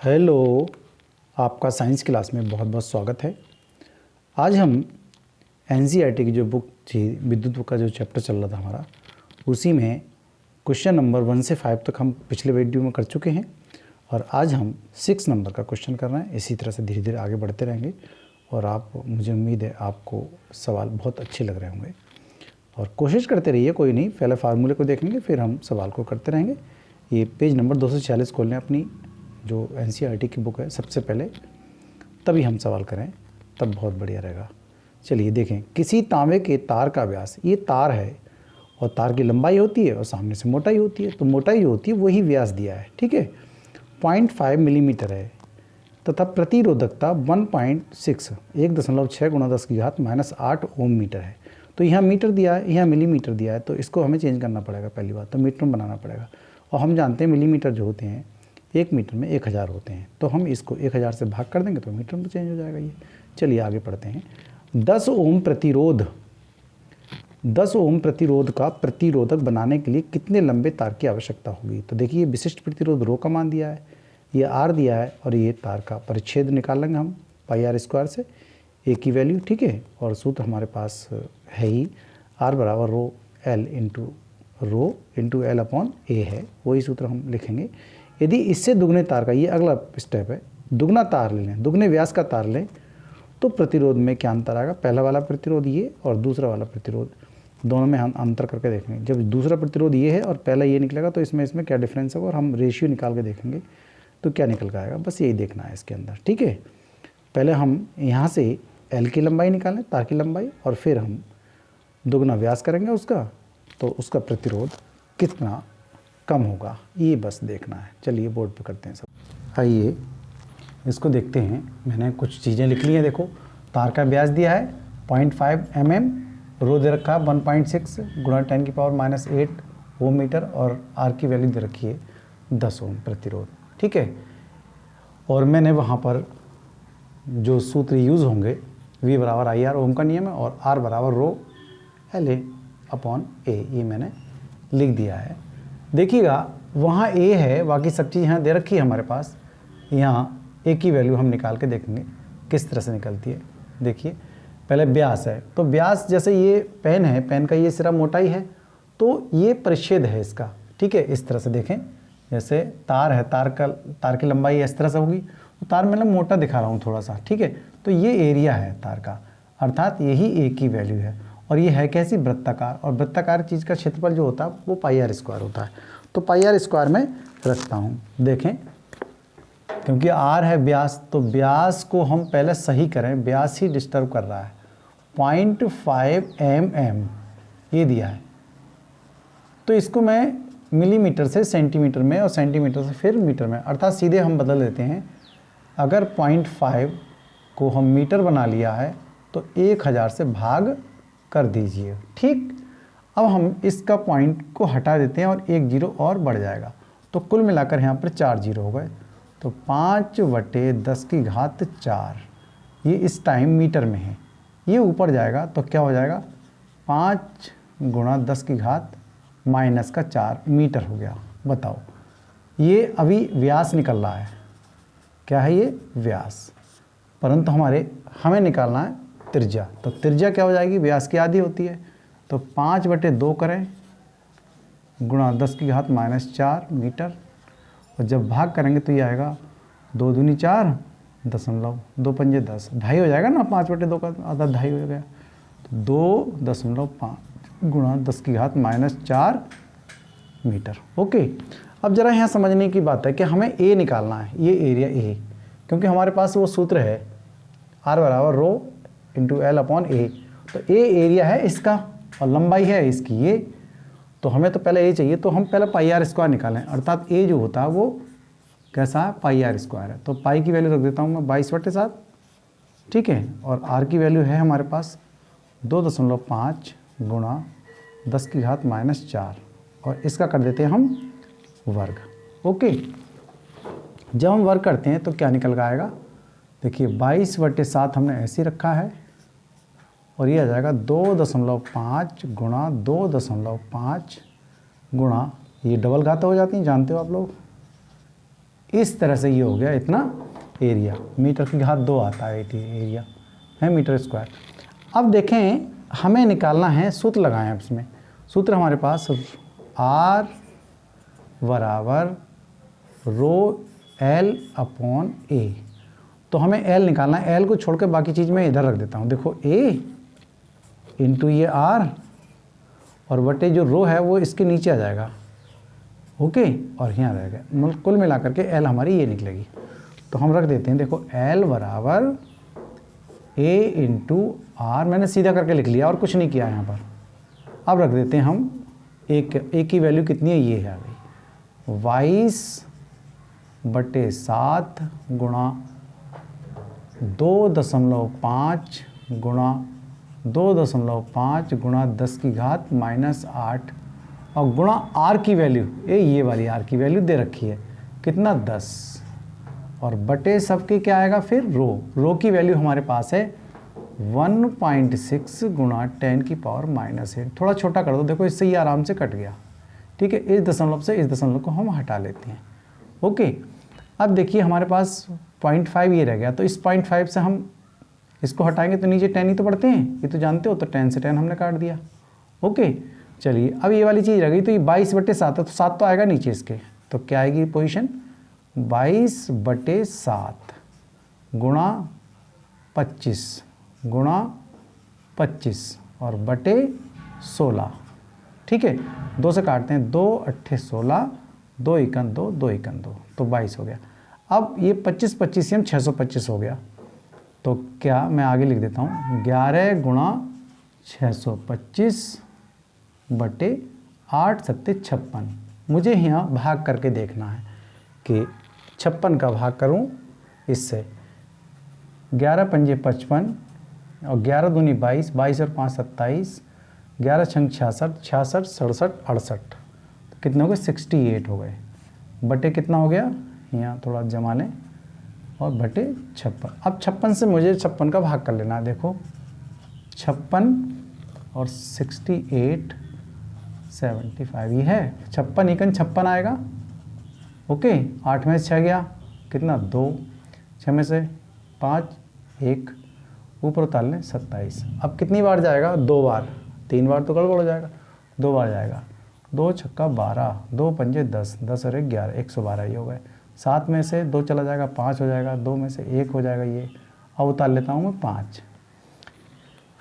Hello, आपका science class में बहुत बहुत स्वागत है। आज हम एनसीईआरटी की जो बुक थी, विद्युत का जो चैप्टर चल रहा था हमारा, उसी में क्वेश्चन नंबर 1 से 5 तक हम पिछले वीडियो में कर चुके हैं और आज हम 6 नंबर का क्वेश्चन कर रहे हैं। इसी तरह से धीरे धीरे आगे बढ़ते रहेंगे और मुझे उम्मीद है आपको सवाल बहुत अच्छे लग रहे होंगे और कोशिश करते रहिए। कोई नहीं, पहले फार्मूले को देखेंगे फिर हम सवाल को करते रहेंगे। ये पेज नंबर 246 खोल लें अपनी जो एनसीईआरटी की बुक है सबसे पहले, तभी हम सवाल करें, तब बहुत बढ़िया रहेगा। चलिए देखें, किसी तांबे के तार का व्यास, ये तार है और तार की लंबाई होती है और सामने से मोटाई होती है, तो मोटाई जो होती है वही व्यास दिया है, ठीक है। 0.5 मिलीमीटर है तथा प्रतिरोधकता 1.6 (10⁻⁷ - 8 ओम मीटर है। तो यहाँ मीटर दिया है, यहाँ मिलीमीटर दिया है, तो इसको हमें चेंज करना पड़ेगा। पहली बात तो मीटर में बनाना पड़ेगा और हम जानते हैं मिलीमीटर जो होते हैं 1 मीटर में 1000 होते हैं, तो हम इसको 1000 से भाग कर देंगे तो मीटर में चेंज हो जाएगा ये। चलिए आगे पढ़ते हैं। 10 ओम प्रतिरोध का प्रतिरोधक बनाने के लिए कितने लंबे तार की आवश्यकता होगी। तो देखिए, विशिष्ट प्रतिरोध रो का मान दिया है, ये आर दिया है और ये तार का परिच्छेद निकाल लेंगे हम πr² से, ए की वैल्यू, ठीक है। और सूत्र हमारे पास है ही, आर बराबर rho L into L upon A है, वही सूत्र हम लिखेंगे। यदि इससे दुगने तार का, ये अगला स्टेप है, दुगना तार ले लें, दुगने व्यास का तार लें, तो प्रतिरोध में क्या अंतर आएगा। पहला वाला प्रतिरोध ये और दूसरा वाला प्रतिरोध, दोनों में हम अंतर करके देखेंगे। जब दूसरा प्रतिरोध ये है और पहला ये निकलेगा तो इसमें क्या डिफरेंस होगा और हम रेशियो निकाल के देखेंगे तो क्या निकल के आएगा। बस यही देखना है इसके अंदर, ठीक है। पहले हम यहाँ से एल की लंबाई निकालें, तार की लंबाई, और फिर हम दुगना व्यास करेंगे उसका, तो उसका प्रतिरोध कितना कम होगा, ये बस देखना है। चलिए बोर्ड पे करते हैं सब। आइए इसको देखते हैं। मैंने कुछ चीज़ें लिख ली हैं। देखो, तार का व्यास दिया है 0.5 mm, रो दे रखा है 1.6 × 10⁻⁻8 ओम मीटर और आर की वैल्यू दे रखी है 10 ओम प्रतिरोध, ठीक है। और मैंने वहाँ पर जो सूत्र यूज़ होंगे, V बराबर IR ओम का नियम है और R बराबर रो LA अपॉन A, ये मैंने लिख दिया है। देखिएगा वहाँ A है, बाकी सब चीज़ यहाँ दे रखी है हमारे पास। यहाँ A की वैल्यू हम निकाल के देखेंगे किस तरह से निकलती है। देखिए, पहले व्यास है, तो व्यास जैसे ये पेन है, पेन का ये सिरा मोटाई है, तो ये परिच्छेद है इसका, ठीक है। इस तरह से देखें, जैसे तार है, तार की लंबाई इस तरह से होगी, तो तार मैंने मोटा दिखा रहा हूँ थोड़ा सा, ठीक है। तो ये एरिया है तार का, अर्थात यही A की वैल्यू है। और ये है कैसी, वृत्ताकार, और वृत्ताकार चीज़ का क्षेत्रफल जो होता है वो πr² होता है। तो πr² में रखता हूँ। देखें, क्योंकि r है व्यास, तो व्यास को हम पहले सही करें, व्यास ही डिस्टर्ब कर रहा है। 0.5 mm ये दिया है, तो इसको मैं मिलीमीटर से सेंटीमीटर में और सेंटीमीटर से फिर मीटर में, अर्थात सीधे हम बदल देते हैं। अगर 0.5 को हम मीटर बना लिया है तो 1000 से भाग कर दीजिए, ठीक। अब हम इसका पॉइंट को हटा देते हैं और 1 जीरो और बढ़ जाएगा, तो कुल मिलाकर यहाँ पर 4 जीरो हो गए। तो 5/10⁴ ये इस टाइम मीटर में है, ये ऊपर जाएगा तो क्या हो जाएगा, 5 × 10⁻⁻4 मीटर हो गया। बताओ, ये अभी व्यास निकल रहा है, क्या है ये व्यास, परंतु हमें निकालना है त्रिज्या। तो त्रिज्या क्या हो जाएगी, व्यास की आधी होती है, तो 5/2 करें × 10⁻⁻4 मीटर, और जब भाग करेंगे तो ये आएगा 2 दूनी 4, 2 पंजे 10, ढाई हो जाएगा ना, 5/2 का आधा ढाई हो गया, तो 2.5 × 10⁻⁻4 मीटर। ओके, अब जरा यहाँ समझने की बात है कि हमें A निकालना है, ये एरिया A, क्योंकि हमारे पास वो सूत्र है R बराबर rho into L upon A। तो A एरिया है इसका और लंबाई है इसकी ये, तो हमें तो पहले A चाहिए, तो हम पहले πr² निकालें, अर्थात A जो होता है वो कैसा है, πr² है। तो पाई की वैल्यू रख देता हूँ मैं 22/7, ठीक है। और R की वैल्यू है हमारे पास 2.5 × 10⁻⁻4 और इसका कर देते हैं हम वर्ग। ओके, जब हम वर्ग करते हैं तो क्या निकल कर आएगा, देखिए 22/7 हमने ऐसे रखा है और ये आ जाएगा 2.5 × 2.5 गुणा, ये डबल घातें हो जाती हैं, जानते हो आप लोग, इस तरह से ये हो गया इतना एरिया, मीटर की घात 2 आता है एरिया है मीटर स्क्वायर। अब देखें हमें निकालना है, सूत्र लगाएं अब इसमें। सूत्र हमारे पास R बराबर रो L अपॉन A। तो हमें L निकालना है, L को छोड़ के बाकी चीज़ मैं इधर रख देता हूँ। देखो A इंटू ये R और बटे जो रो है वो इसके नीचे आ जाएगा, ओके, और यहाँ रहेगा। कुल मिलाकर के L हमारी ये निकलेगी। तो हम रख देते हैं, देखो L बराबर A इंटू R, मैंने सीधा करके लिख लिया और कुछ नहीं किया यहाँ पर। अब रख देते हैं हम A की वैल्यू कितनी है, ये है आ गई 22/7 गुणा 2.5 गुणा 2.5 गुणा 10 की घात -8 और गुणा R की वैल्यू, ये वाली R की वैल्यू दे रखी है कितना 10, और बटे सबके क्या आएगा फिर रो की वैल्यू हमारे पास है 1.6 गुणा 10 की पावर -8। थोड़ा छोटा कर दो, देखो इससे ये आराम से कट गया, ठीक है। इस दशमलव से इस दशमलव को हम हटा लेते हैं, ओके। अब देखिए हमारे पास 0.5 ये रह गया, तो इस 0.5 से हम इसको हटाएंगे तो नीचे 10 ही तो बढ़ते हैं, ये तो जानते हो, तो 10 से 10 हमने काट दिया, ओके। चलिए अब ये वाली चीज़ रह गई, तो ये 22/7 है, तो 7 तो आएगा नीचे इसके, तो क्या आएगी पोजीशन 22/7 गुणा 25 गुणा 25 और बटे 16, ठीक है। 2 से काटते हैं, 2 8 16, 2 एकन 2, 2 एकन 2, तो 22 हो गया। अब ये 25 से हम 625 हो गया, तो क्या मैं आगे लिख देता हूँ 11 गुणा 625 बटे 8 7 56। मुझे यहाँ भाग करके देखना है कि 56 का भाग करूँ इससे, 11 पंजे 55 और 11 दूनी 22, 22 और 5 27, 11 छंग 66, 66 67 68, तो कितने हो गए 68 हो गए, बटे कितना हो गया, यहाँ थोड़ा जमा लें, और बटे 56। अब 56 से मुझे 56 का भाग कर लेना है, देखो 56 और 68 75, ये है 56 एकन 56 आएगा, ओके। 8 में से 6 गया कितना 2, 6 में से 5 1, ऊपर उतार लें 27। अब कितनी बार जाएगा, 2 बार, 3 बार तो गड़बड़ हो जाएगा, 2 बार जाएगा, 2 छक्का 12, 2 पंजे 10, 10 और 1 11, 112 ये हो गए। 7 में से 2 चला जाएगा, 5 हो जाएगा, 2 में से 1 हो जाएगा ये, अब उतार लेता हूँ मैं 5।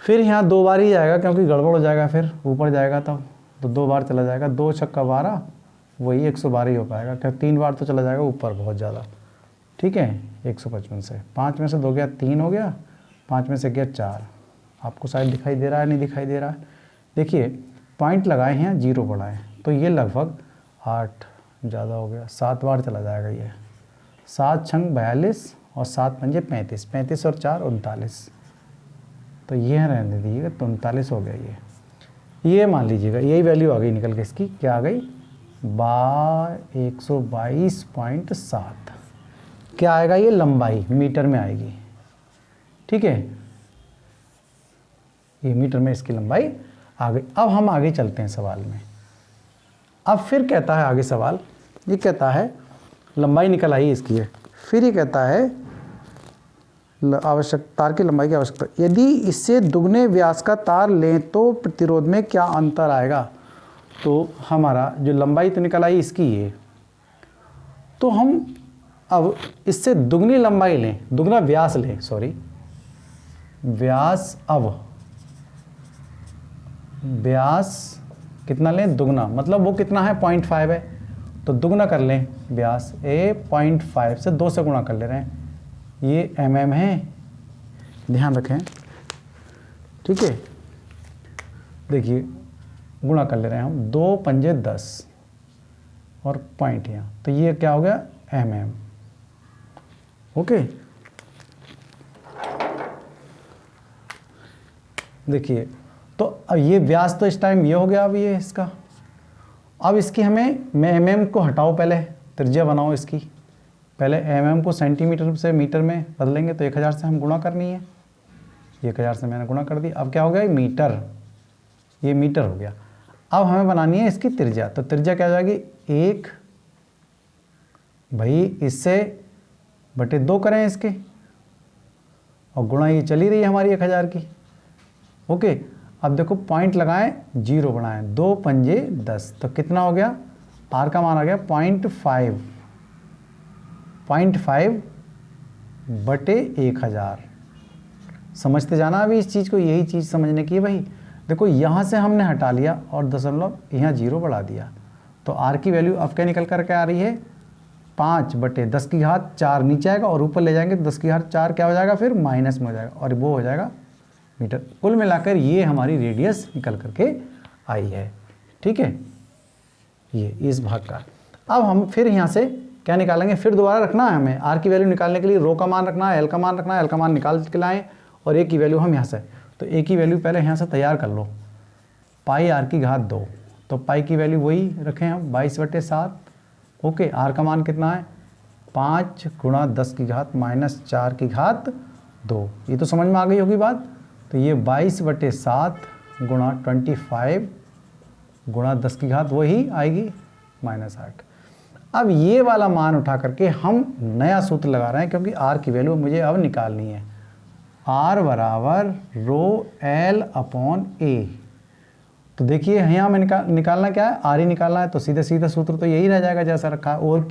फिर यहाँ 2 बार ही जाएगा क्योंकि गड़बड़ हो जाएगा, फिर ऊपर जाएगा तब, तो 2 बार चला जाएगा, 2 छक्का 12, वही 112 ही हो पाएगा, क्या 3 बार तो चला जाएगा ऊपर बहुत ज़्यादा, ठीक है। 155 से 5 में से 2 गया 3 हो गया, 5 में से गया 4, आपको शायद दिखाई दे रहा है, नहीं दिखाई दे रहा है, देखिए पॉइंट लगाए हैं 0 बढ़ाए, तो ये लगभग 8 ज़्यादा हो गया, 7 बार चला जाएगा ये, 7 छंग 42 और 7 पंजे 35, 35 और 4 39, तो ये रहने दीजिएगा, तो 39 हो गया ये मान लीजिएगा, यही वैल्यू आ गई निकल के इसकी, क्या आ गई 122.7, क्या आएगा ये लंबाई मीटर में आएगी, ठीक है, ये मीटर में इसकी लंबाई आ गई। अब हम आगे चलते हैं सवाल में। अब फिर कहता है आगे सवाल, ये कहता है लंबाई निकल आई इसकी है, फिर ये कहता है आवश्यक तार की लंबाई की आवश्यकता, यदि इससे दुगने व्यास का तार लें तो प्रतिरोध में क्या अंतर आएगा। तो हमारा जो लंबाई तो निकल आई इसकी ये, तो हम अब इससे दुगनी लंबाई लें, दुगना व्यास लें, सॉरी व्यास, अब व्यास कितना लें, दुगना, मतलब वो कितना है 0.5 है, तो दुगना कर लें व्यास, 0.5 से 2 से गुणा कर ले रहे हैं, ये mm है, ध्यान रखें, ठीक है। देखिए गुणा कर ले रहे हैं हम, 2 पंजे 10 और पॉइंट यहाँ, तो ये क्या हो गया mm, ओके। देखिए तो अब ये व्यास तो इस टाइम ये हो गया, अब ये इसका, अब इसकी हमें, मैं mm को हटाओ, पहले त्रिज्या बनाओ इसकी, पहले mm को सेंटीमीटर से मीटर में बदलेंगे, तो 1000 से हम गुणा करनी है, 1000 से मैंने गुणा कर दी, अब क्या हो गया मीटर, ये मीटर हो गया। अब हमें बनानी है इसकी त्रिज्या, तो त्रिज्या क्या हो जाएगी 1 भाई इससे बटे 2 करें इसके, और गुणा ये चली रही है हमारी 1000 की। ओके, अब देखो पॉइंट लगाएं, 0 बढ़ाएं, 2 पंजे 10, तो कितना हो गया, आर का मान आ गया 0.5 बटे 1000। समझते जाना अभी इस चीज़ को, यही चीज़ समझने की है भाई। देखो यहाँ से हमने हटा लिया और दशमलव यहाँ 0 बढ़ा दिया, तो आर की वैल्यू अब क्या निकल कर के आ रही है, 5 बटे 10 की घात 4 नीचे आएगा, और ऊपर ले जाएंगे तो 10 की घात 4 क्या हो जाएगा, फिर माइनस में हो जाएगा, और वो हो जाएगा मीटर। कुल मिलाकर ये हमारी रेडियस निकल करके आई है। ठीक है, ये इस भाग का। अब हम फिर यहाँ से क्या निकालेंगे, फिर दोबारा रखना है हमें आर की वैल्यू निकालने के लिए, रो का मान रखना है, एल का मान रखना है, एल का मान निकाल के लाएँ, और ए की वैल्यू हम यहाँ से, तो ए की वैल्यू पहले यहाँ से तैयार कर लो, पाई आर की घात 2, तो पाई की वैल्यू वही रखें हम 22/7। ओके, आर का मान कितना है, 5 गुणा 10 की घात माइनस 4 की घात 2। ये तो समझ में आ गई होगी बात। तो ये 22/7 गुणा 25 गुणा 10 की घात वही आएगी -8। अब ये वाला मान उठा करके हम नया सूत्र लगा रहे हैं, क्योंकि आर की वैल्यू मुझे अब निकालनी है। आर बराबर रो एल अपॉन ए। तो देखिए यहाँ में निकालना क्या है, आर ही निकालना है, तो सीधे सीधा सूत्र तो यही रह जाएगा जैसा रखा है। और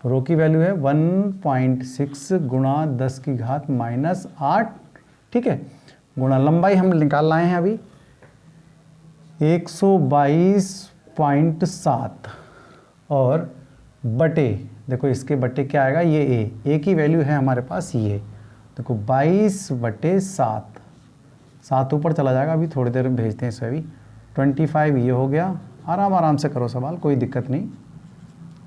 रो की वैल्यू है 1.6 गुणा 10 की घात -8। ठीक है, गुणा लंबाई हम निकाल लाए हैं अभी 122.7, और बटे, देखो इसके बटे क्या आएगा, ये ए की वैल्यू है हमारे पास ये, देखो 22/7, 7 ऊपर चला जाएगा, अभी थोड़ी देर में भेजते हैं इसे भी। 25 ये हो गया, आराम से करो सवाल, कोई दिक्कत नहीं।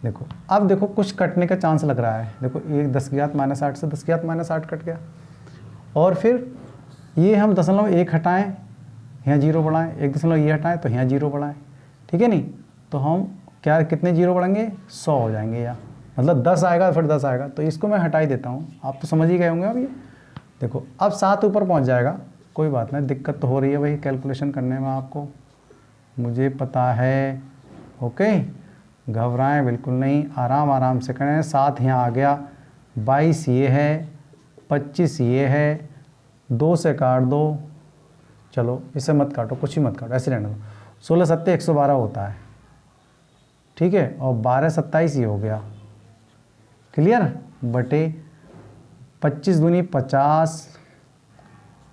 देखो अब देखो कुछ कटने का चांस लग रहा है, देखो एक 10 की घात -8 से 10 की घात -8 कट गया, और फिर ये हम 0.1 हटाएं, यहाँ 0 बढ़ाएं, 1 ये हटाएं तो यहाँ 0 बढ़ाएं। ठीक है नहीं, तो हम क्या कितने 0 बढ़ाएंगे, 100 हो जाएंगे, या मतलब 10 आएगा फिर 10 आएगा, तो इसको मैं हटा ही देता हूँ। आप तो समझ ही गए होंगे अब ये। देखो अब 7 ऊपर पहुँच जाएगा, कोई बात नहीं, दिक्कत तो हो रही है भाई कैलकुलेशन करने में आपको, मुझे पता है। ओके, घबराएं बिल्कुल नहीं, आराम से करें। 7 यहाँ आ गया, 22 ये है, 25 ये है, 2 से काट दो, चलो इसे मत काटो, कुछ ही मत काटो, ऐसे रहने दो। 16 7 112 होता है। ठीक है, और 12 27 ये हो गया, क्लियर, बटे 25 दूनी 50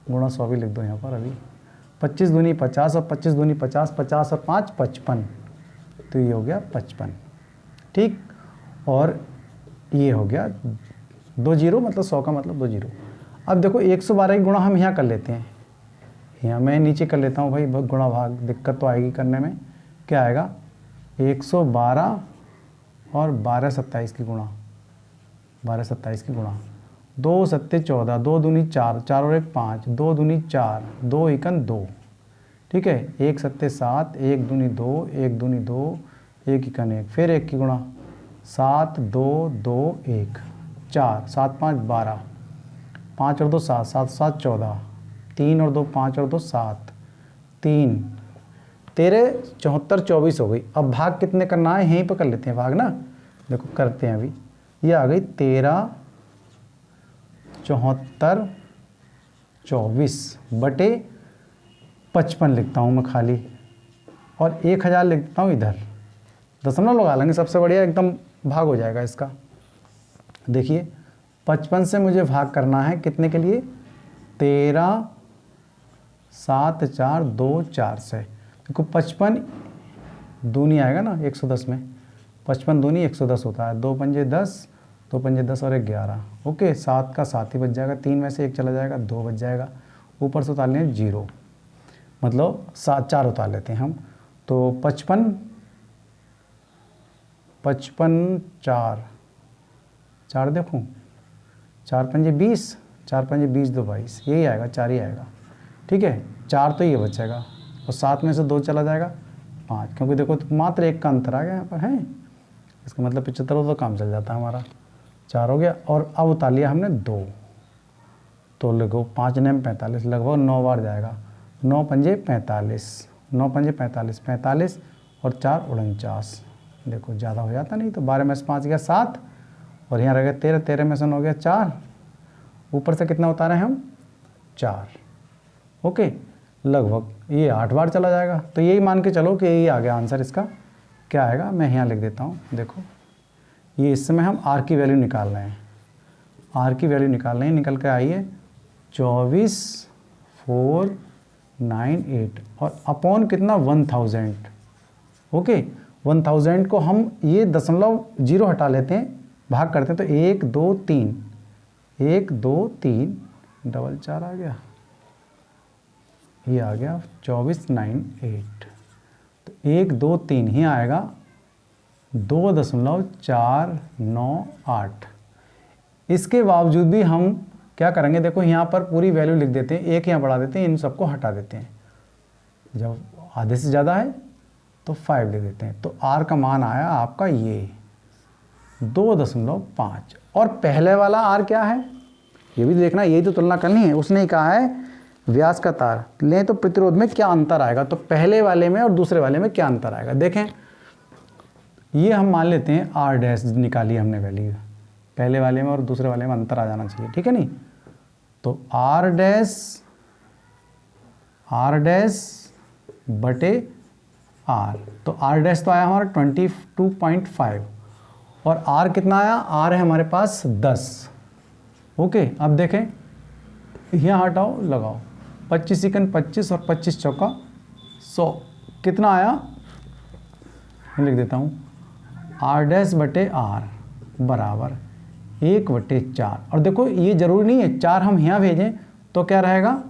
गुणा 100 भी लिख दो यहाँ पर अभी, 25 दूनी 50 और 25 दूनी 50, 50 और 5 55, तो ये हो गया 55। ठीक, और ये हो गया 2 0, मतलब 100 का मतलब 2 0। अब देखो 112 की गुणा हम यहाँ कर लेते हैं, यहाँ मैं नीचे कर लेता हूँ भाई, गुणा भाग दिक्कत तो आएगी करने में। क्या आएगा, 112 और 12 27 की गुणा, 12 27 की गुणा, 2 7 14, 2 दूनी 4, 4 और 1 5, 2 दूनी 4, 2 एकन 2। ठीक है, 1 7 7, 1 दूनी 2, 1 दूनी 2, 1 एकन 1, फिर 1 की गुणा, 7 2 2 1 4, 7 5 12, 5 और 2 7, 7 7 14, 3 और 2 5 और 2 7, 3 13 74 24 हो गई। अब भाग कितने करना है, यहीं पर कर लेते हैं भाग ना, देखो करते हैं अभी। ये आ गई 13 74 24 बटे 55 लिखता हूँ मैं खाली, और 1000 लिख देता हूँ इधर, दशमलव लगा लेंगे, सबसे बढ़िया एकदम भाग हो जाएगा इसका। देखिए 55 से मुझे भाग करना है कितने के लिए, 13 7 4 2 4 से। देखो 55 दूनी आएगा ना 110 में, 55 दूनी 110 होता है, 2 पंजे 10, 2 पंजे 10 और 1 11। ओके, 7 का 7 ही बच जाएगा, 3 में से 1 चला जाएगा, 2 बच जाएगा, ऊपर से उतार लें 0, मतलब 7 4 उतार लेते हैं हम, तो 55 4 देखूँ, 4 पंजे 20, 4 पंजे 20 2 22, यही आएगा, 4 ही आएगा। ठीक है, 4 तो ये बचेगा, और 7 में से 2 चला जाएगा 5, क्योंकि देखो तो मात्र 1 का अंतर आ गया यहाँ पर है, इसका मतलब 75 हो तो काम चल जाता है हमारा। 4 हो गया, और अब उतार लिया हमने 2, तो लगो 5 9 45, लगभग 9 बार जाएगा, 9 पंजे 45, 9 पंजे 45, 45 और 4 49, देखो ज़्यादा हो जाता नहीं, तो 12 में से 5 गया 7, और यहाँ रह गया 13, 13 में से 9 गया 4, ऊपर से कितना उतारे हम 4। ओके, लगभग ये 8 बार चला जाएगा। तो यही मान के चलो कि यही आ गया आंसर इसका। क्या आएगा, मैं यहाँ लिख देता हूँ। देखो ये इस समय हम आर की वैल्यू निकाल रहे हैं, आर की वैल्यू निकाल रहे हैं, निकल के आई है 24,498 और अपॉन कितना 1000। ओके, 1000 को हम ये दशमलव जीरो हटा लेते हैं, भाग करते हैं, तो 1 2 3 1 2 3 डबल 4 आ गया, ये आ गया 2498। तो 1 2 3 ही आएगा 2.498। इसके बावजूद भी हम क्या करेंगे, देखो यहाँ पर पूरी वैल्यू लिख देते हैं, एक यहाँ बढ़ा देते हैं, इन सबको हटा देते हैं। जब आधे से ज़्यादा है तो 5 लिख देते हैं। तो आर का मान आया आपका ये 2.5। और पहले वाला आर क्या है ये भी देखना, यही तो तुलना करनी है। उसने ही कहा है व्यास का तार लें तो प्रतिरोध में क्या अंतर आएगा, तो पहले वाले में और दूसरे वाले में क्या अंतर आएगा। देखें, ये हम मान लेते हैं आर डैश निकाली हमने वैल्यू, पहले वाले में और दूसरे वाले में अंतर आ जाना चाहिए, ठीक है नहीं। तो आर डैश बटे आर, तो आर डैश तो आया हमारा 22.5 और आर कितना आया, आर है हमारे पास 10। ओके, अब देखें यहाँ हटाओ लगाओ, 25 सेकंड 25 और 25 चौका 100, कितना आया लिख देता हूँ, आर डैश बटे आर बराबर 1/4। और देखो ये जरूरी नहीं है 4 हम यहाँ भेजें तो क्या रहेगा,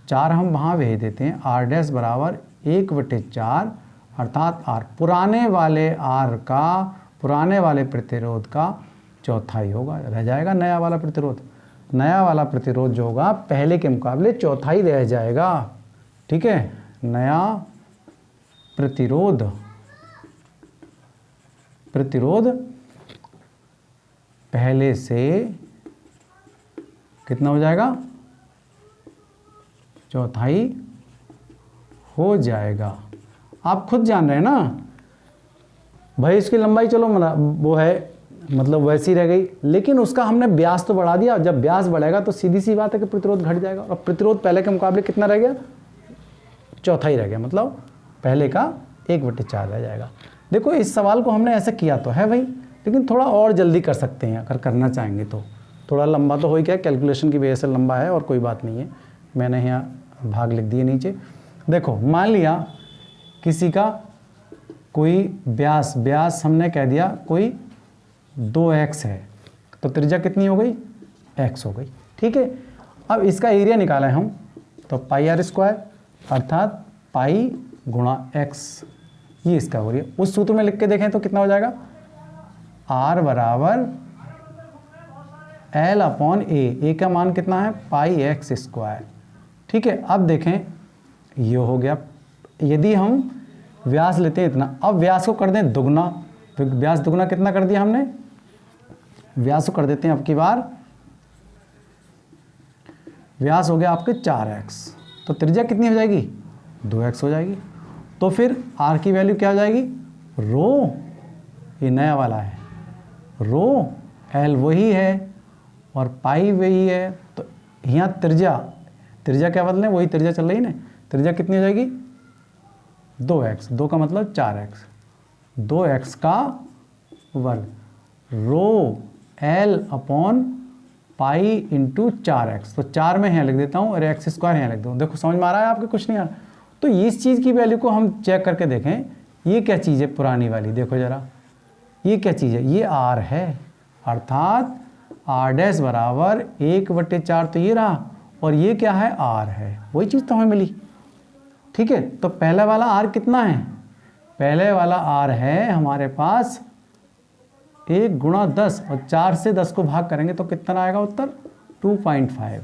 4 हम वहाँ भेज देते हैं, आर डैश बराबर 1/4 अर्थात आर पुराने वाले आर का, पुराने वाले प्रतिरोध का चौथाई होगा, रह जाएगा नया वाला प्रतिरोध। नया वाला प्रतिरोध जो होगा पहले के मुकाबले चौथाई रह जाएगा, ठीक है। नया प्रतिरोध पहले से कितना हो जाएगा, चौथाई हो जाएगा। आप खुद जान रहे हैं ना भाई, इसकी लंबाई चलो वो है मतलब वैसी रह गई, लेकिन उसका हमने व्यास तो बढ़ा दिया। जब व्यास बढ़ेगा तो सीधी सी बात है कि प्रतिरोध घट जाएगा, और प्रतिरोध पहले के मुकाबले कितना रह गया, चौथाई रह गया, मतलब पहले का 1/4 रह जाएगा। देखो इस सवाल को हमने ऐसे किया तो है भाई, लेकिन थोड़ा और जल्दी कर सकते हैं अगर करना चाहेंगे तो। थोड़ा लंबा तो हो ही, क्या कैलकुलेशन की वजह से लंबा है और कोई बात नहीं है, मैंने यहाँ भाग लिख दिए नीचे। देखो मान लिया किसी का कोई व्यास हमने कह दिया कोई 2x है, तो त्रिज्या कितनी हो गई, x हो गई, ठीक है। अब इसका एरिया निकाला है हम, तो πr² अर्थात पाई गुणा x, ये इसका हो रही है। उस सूत्र में लिख के देखें तो कितना हो जाएगा, r बराबर L/A का मान कितना है πx², ठीक है। अब देखें ये हो गया, यदि हम व्यास लेते हैं इतना, अब व्यास को कर दें दुगना, तो व्यास दुगना कितना कर दिया हमने, व्यास को कर देते हैं अब की बार, व्यास हो गया आपके 4x, तो त्रिज्या कितनी हो जाएगी 2x हो जाएगी। तो फिर r की वैल्यू क्या हो जाएगी, रो, ये नया वाला है, रो L वही है और पाई वही है, तो यहाँ त्रिज्या क्या बदलें, वही त्रिज्या चल रही है ना, त्रिज्या कितनी हो जाएगी 2x, 2 का मतलब 4x, 2x का वर्ग, रो L/पाई इंटू 4x, तो 4 में यहाँ लिख देता हूँ और x² यहाँ लिख दूँ। देखो समझ में आ रहा है आपके, कुछ नहीं आ रहा। तो इस चीज़ की वैल्यू को हम चेक करके देखें, ये क्या चीज़ है पुरानी वाली, देखो ज़रा ये क्या चीज़ है, ये r है, अर्थात r डैश बराबर 1/4, तो ये रहा, और ये क्या है r है, वही चीज़ तो हमें मिली, ठीक है। तो पहला वाला r कितना है, पहले वाला r है हमारे पास 1 गुणा 10, और 4 से 10 को भाग करेंगे तो कितना आएगा उत्तर 2.5,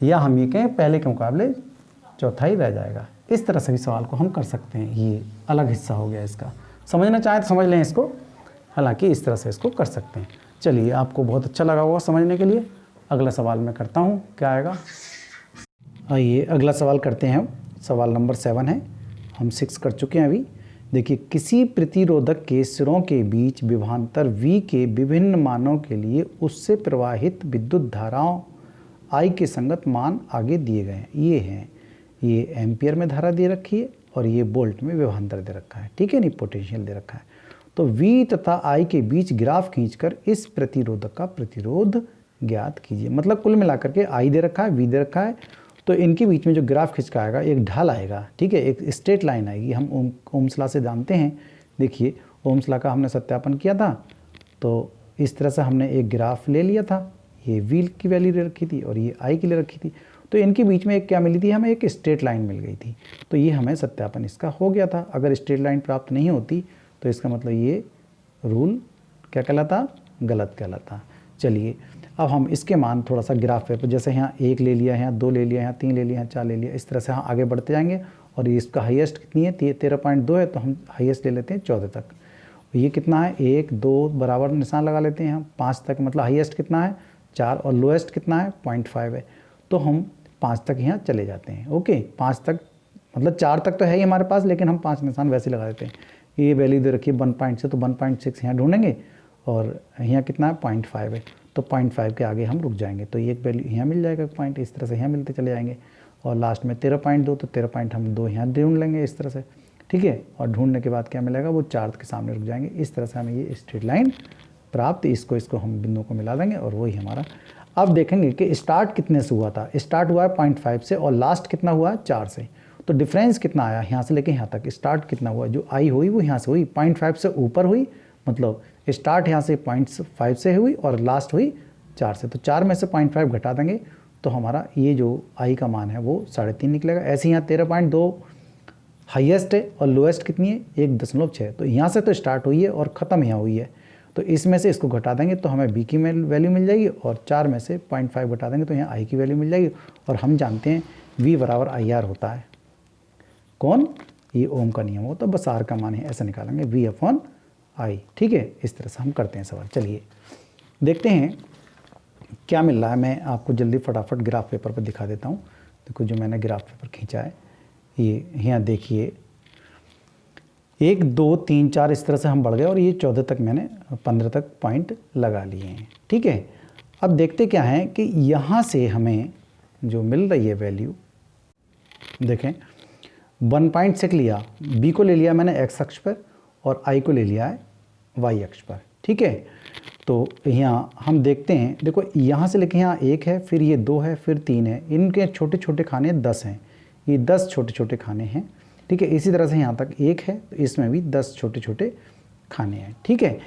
या हम ये कहें पहले के मुकाबले चौथाई रह जाएगा। इस तरह से भी सवाल को हम कर सकते हैं, ये अलग हिस्सा हो गया इसका, समझना चाहें तो समझ लें इसको, हालांकि इस तरह से इसको कर सकते हैं। चलिए आपको बहुत अच्छा लगा होगा समझने के लिए। अगला सवाल मैं करता हूँ, क्या आएगा, आइए अगला सवाल करते हैं हम। सवाल नंबर 7 है, हम 6 कर चुके हैं अभी। देखिए किसी प्रतिरोधक के सिरों के बीच विभवांतर V के विभिन्न मानों के लिए उससे प्रवाहित विद्युत धाराओं I के संगत मान आगे दिए गए हैं। ये हैं, ये एम्पियर में धारा दे रखी है और ये वोल्ट में विभवांतर दे रखा है, ठीक है नहीं, पोटेंशियल दे रखा है। तो V तथा I के बीच ग्राफ खींचकर इस प्रतिरोधक का प्रतिरोध ज्ञात कीजिए। मतलब कुल मिलाकर के I दे रखा है, V दे रखा है, तो इनके बीच में जो ग्राफ खींच कर आएगा एक ढाल आएगा, ठीक है, एक स्ट्रेट लाइन आएगी। हम ओम्स लॉ से जानते हैं, देखिए ओम्स लॉ का हमने सत्यापन किया था, तो इस तरह से हमने एक ग्राफ ले लिया था, ये V की वैल्यू ले रखी थी और ये I की ले रखी थी, तो इनके बीच में एक क्या मिली थी, हमें एक स्ट्रेट लाइन मिल गई थी। तो ये हमें सत्यापन इसका हो गया था। अगर स्ट्रेट लाइन प्राप्त नहीं होती तो इसका मतलब ये रूल क्या कहलाता, गलत कहलाता। चलिए अब हम इसके मान थोड़ा सा ग्राफ पेपर, जैसे यहाँ 1 ले लिया, यहाँ 2 ले लिया, यहाँ 3 ले लिया, यहाँ 4 ले लिया, इस तरह से हम आगे बढ़ते जाएंगे। और ये इसका हाईएस्ट कितनी है, 13.2 है, तो हम हाईएस्ट ले लेते हैं 14 तक। ये कितना है, 1 2 बराबर निशान लगा लेते हैं हम, 5 तक, मतलब हाईएस्ट कितना है 4 और लोएस्ट कितना है 0.5 है, तो हम 5 तक यहाँ चले जाते हैं। ओके 5 तक, मतलब 4 तक तो है ही हमारे पास, लेकिन हम 5 निशान वैसे लगा देते हैं। ये वैल्यू दे रखी है 1.6, तो 1.6 यहाँ ढूंढेंगे और यहाँ कितना है 0.5 है, तो 0.5 के आगे हम रुक जाएंगे, तो ये एक वैल्यू यहाँ मिल जाएगा पॉइंट, इस तरह से यहाँ मिलते चले जाएंगे। और लास्ट में 13.2, तो 13.2 यहाँ ढूंढ लेंगे इस तरह से, ठीक है। और ढूंढने के बाद क्या मिलेगा, वो 4 के सामने रुक जाएंगे। इस तरह से हमें ये स्ट्रेट लाइन प्राप्त, इसको हम बिंदुओं को मिला देंगे और वही हमारा। अब देखेंगे कि स्टार्ट कितने से हुआ था, स्टार्ट हुआ है 0.5 से और लास्ट कितना हुआ है 4 से, तो डिफरेंस कितना आया यहाँ से लेके यहाँ तक, स्टार्ट कितना हुआ, जो आई हुई वो यहाँ से हुई 0.5 से ऊपर हुई, मतलब स्टार्ट यहाँ से 0.5 से हुई और लास्ट हुई 4 से, तो 4 में से 0.5 घटा देंगे तो हमारा ये जो आई का मान है वो 3.5 निकलेगा। ऐसे यहाँ 13.2 हाईएस्ट है और लोएस्ट कितनी है 1.6, तो यहाँ से तो स्टार्ट हुई है और ख़त्म यहाँ हुई है, तो इसमें से इसको घटा देंगे तो हमें बी की वैल्यू मिल जाएगी और 4 में से 0.5 घटा देंगे तो यहाँ आई की वैल्यू मिल जाएगी। और हम जानते हैं V बराबर IR होता है, कौन, ये ओम का नियम होता है, बस R का मान है, ऐसा निकालेंगे V/I, ठीक है। इस तरह से हम करते हैं सवाल। चलिए देखते हैं क्या मिल रहा है। मैं आपको जल्दी फटाफट ग्राफ पेपर पर दिखा देता हूँ। देखो जो मैंने ग्राफ पेपर खींचा है, ये यहाँ देखिए 1 2 3 4 इस तरह से हम बढ़ गए और ये 14 तक, मैंने 15 तक पॉइंट लगा लिए हैं, ठीक है। अब देखते क्या है कि यहाँ से हमें जो मिल रही है वैल्यू, देखें 1.6 लिया, B को ले लिया मैंने x अक्ष पर और I को ले लिया है y अक्ष पर, ठीक है। तो यहाँ हम देखते हैं, देखो यहाँ से लेके यहाँ 1 है, फिर ये 2 है, फिर 3 है, इनके छोटे छोटे खाने 10 हैं, ये 10 छोटे छोटे खाने हैं, ठीक है। इसी तरह से यहाँ तक 1 है, तो इसमें भी 10 छोटे छोटे खाने हैं, ठीक है।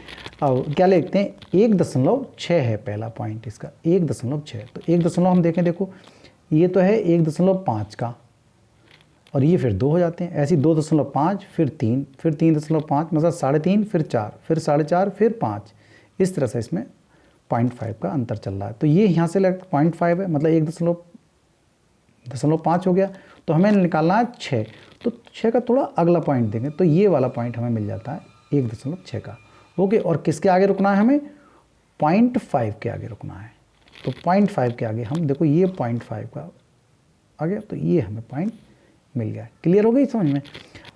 अब क्या लिखते हैं, 1.6 है पहला पॉइंट इसका, 1.6, तो 1 हम देखें, देखो ये तो है 1.5 का और ये फिर 2 हो जाते हैं, ऐसे 2.5 फिर 3 फिर 3.5, मतलब 3.5 फिर 4 फिर 4.5 फिर 5, इस तरह से इसमें 0.5 का अंतर चल रहा है। तो ये यहाँ से 0.5 है, मतलब 1.5 हो गया, तो हमें निकालना है 6, तो 6 का थोड़ा अगला पॉइंट देंगे तो ये वाला पॉइंट हमें मिल जाता है 1.6 का, ओके। और किसके आगे रुकना है, हमें 0.5 के आगे रुकना है, तो 0.5 के आगे हम देखो ये 0.5 का आ गया, तो ये हमें पॉइंट मिल गया। क्लियर हो गई समझ में।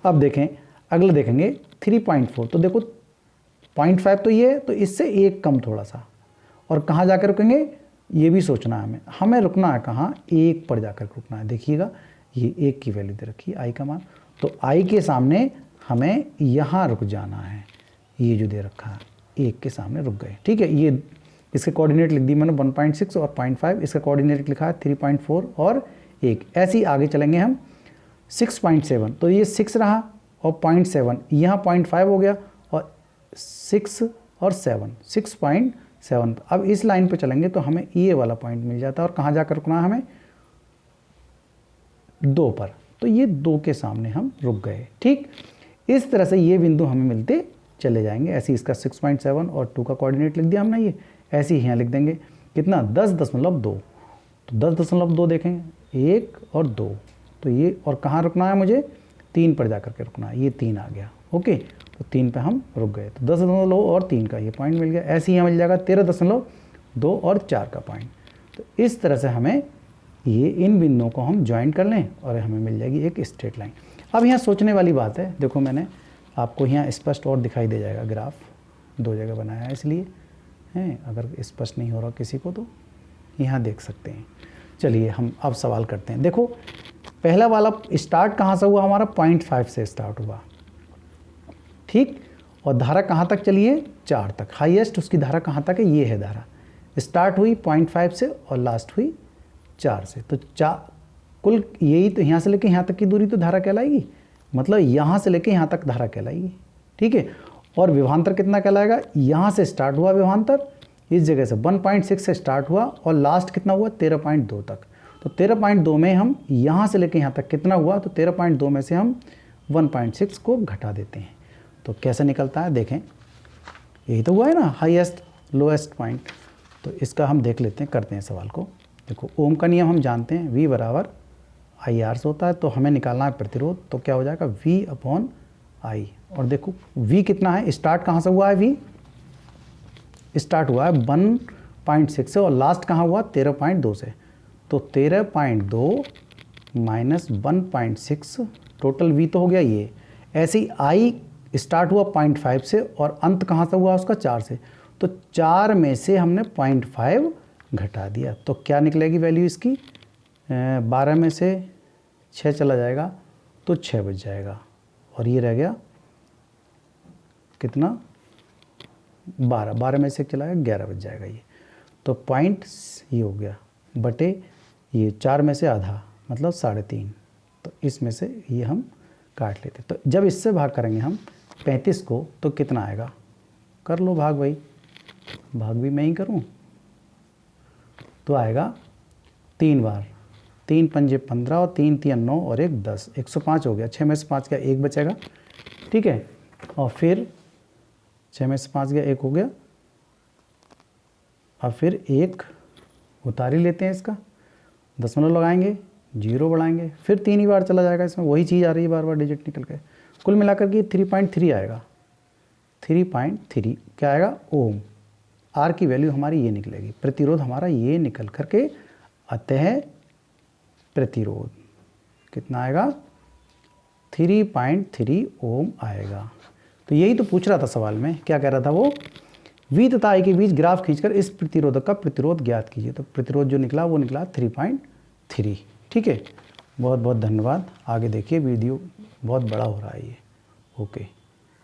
अब देखें अगला देखेंगे 3.4, तो देखो 0.5 तो ये है, तो इससे एक कम थोड़ा सा, और कहाँ जाकर रुकेंगे ये भी सोचना है हमें रुकना है कहाँ, 1 पर जाकर रुकना है। देखिएगा ये 1 की वैल्यू दे रखी है आई का मान, तो आई के सामने हमें यहाँ रुक जाना है, ये जो दे रखा है 1 के सामने रुक गए, ठीक है। ये इसके कोऑर्डिनेट लिख दी मैंने 1.6 और 0.5, इसका कोऑर्डिनेट लिखा है 3.4 और 1, ऐसे ही आगे चलेंगे हम 6.7, तो ये 6 रहा और 0.7 यहाँ 0.5 हो गया और 6 और 7 6.7। अब इस लाइन पे चलेंगे तो हमें ये वाला पॉइंट मिल जाता है और कहाँ जाकर रुकना है हमें 2 पर, तो ये 2 के सामने हम रुक गए, ठीक। इस तरह से ये बिंदु हमें मिलते चले जाएंगे। ऐसे इसका 6.7 और 2 का कोऑर्डिनेट लिख दिया हमने, ये ऐसे ही यहाँ लिख देंगे कितना 10.2, तो 10.2 देखेंगे 1 और 2, तो ये और कहाँ रुकना है मुझे 3 पर जाकर के रुकना है, ये 3 आ गया, ओके। तो 3 पे हम रुक गए, तो 10.2 और 3 का ये पॉइंट मिल गया। ऐसे ही यहाँ मिल जाएगा 13.2 और 4 का पॉइंट। तो इस तरह से हमें ये इन बिंदुओं को हम ज्वाइन कर लें और हमें मिल जाएगी एक स्ट्रेट लाइन। अब यहाँ सोचने वाली बात है, देखो मैंने आपको यहाँ स्पष्ट और दिखाई दे जाएगा, ग्राफ 2 जगह बनाया है इसलिए हैं, अगर स्पष्ट नहीं हो रहा किसी को तो यहाँ देख सकते हैं। चलिए हम अब सवाल करते हैं। देखो पहला वाला स्टार्ट कहाँ से हुआ हमारा, 0.5 से स्टार्ट हुआ, ठीक, और धारा कहाँ तक चली है, 4 तक। हाईएस्ट उसकी धारा कहाँ तक है, ये है धारा, स्टार्ट हुई 0.5 से और लास्ट हुई 4 से। तो कुल यही तो यहाँ से लेके यहाँ तक की दूरी तो धारा कहलाएगी, मतलब यहाँ से लेके यहाँ तक धारा कहलाएगी, ठीक है। और विभवांतर कितना कहलाएगा, यहाँ से स्टार्ट हुआ विभवांतर, इस जगह से 1.6 से स्टार्ट हुआ और लास्ट कितना हुआ 13.2 तक। तो 13.2 में हम यहाँ से लेके यहाँ तक कितना हुआ, तो 13.2 में से हम 1.6 को घटा देते हैं। तो कैसे निकलता है देखें, यही तो हुआ है ना, हाईएस्ट लोएस्ट पॉइंट। तो इसका हम देख लेते हैं, करते हैं सवाल को। देखो ओम का नियम हम जानते हैं, V बराबर IR से होता है, तो हमें निकालना है प्रतिरोध, तो क्या हो जाएगा V/I। और देखो V कितना है, स्टार्ट कहाँ से हुआ है, V स्टार्ट हुआ है 1.6 से और लास्ट कहाँ हुआ 13.2 से। तो 13.2 माइनस 1.6, टोटल V तो हो गया ये। ऐसे ही I स्टार्ट हुआ 0.5 से और अंत कहाँ से हुआ उसका 4 से, तो 4 में से हमने 0.5 घटा दिया। तो क्या निकलेगी वैल्यू इसकी, 12 में से 6 चला जाएगा तो 6 बच जाएगा, और ये रह गया कितना 12 में से चला गया 11 बच जाएगा ये। तो पॉइंट ये हो गया बटे ये 4 में से आधा मतलब 3.5, तो इसमें से ये हम काट लेते। तो जब इससे भाग करेंगे हम 35 को तो कितना आएगा, कर लो भाग भाई, भाग भी मैं ही करूँ, तो आएगा 3 बार, 3 पंजे 15 और 3 3 9 और 1 10, 105 हो गया। 6 में से 5 गया 1 बचेगा, ठीक है। और फिर 6 में से 5 गया 1 हो गया, अब फिर 1 उतार ही लेते हैं, इसका दशमलव लगाएंगे, 0 बढ़ाएंगे, फिर 3 ही बार चला जाएगा, इसमें वही चीज़ आ रही है बार बार डिजिट निकल के। कुल मिलाकर के 3.3 आएगा, 3.3 क्या आएगा ओम। आर की वैल्यू हमारी ये निकलेगी, प्रतिरोध हमारा ये निकल करके अतः प्रतिरोध कितना आएगा 3.3 ओम आएगा। तो यही तो पूछ रहा था सवाल में, क्या कह रहा था वो, V तथा I के बीच ग्राफ खींचकर इस प्रतिरोधक का प्रतिरोध ज्ञात कीजिए। तो प्रतिरोध जो निकला वो निकला 3.3, ठीक है। बहुत बहुत धन्यवाद, आगे देखिए, वीडियो बहुत बड़ा हो रहा है ये, ओके।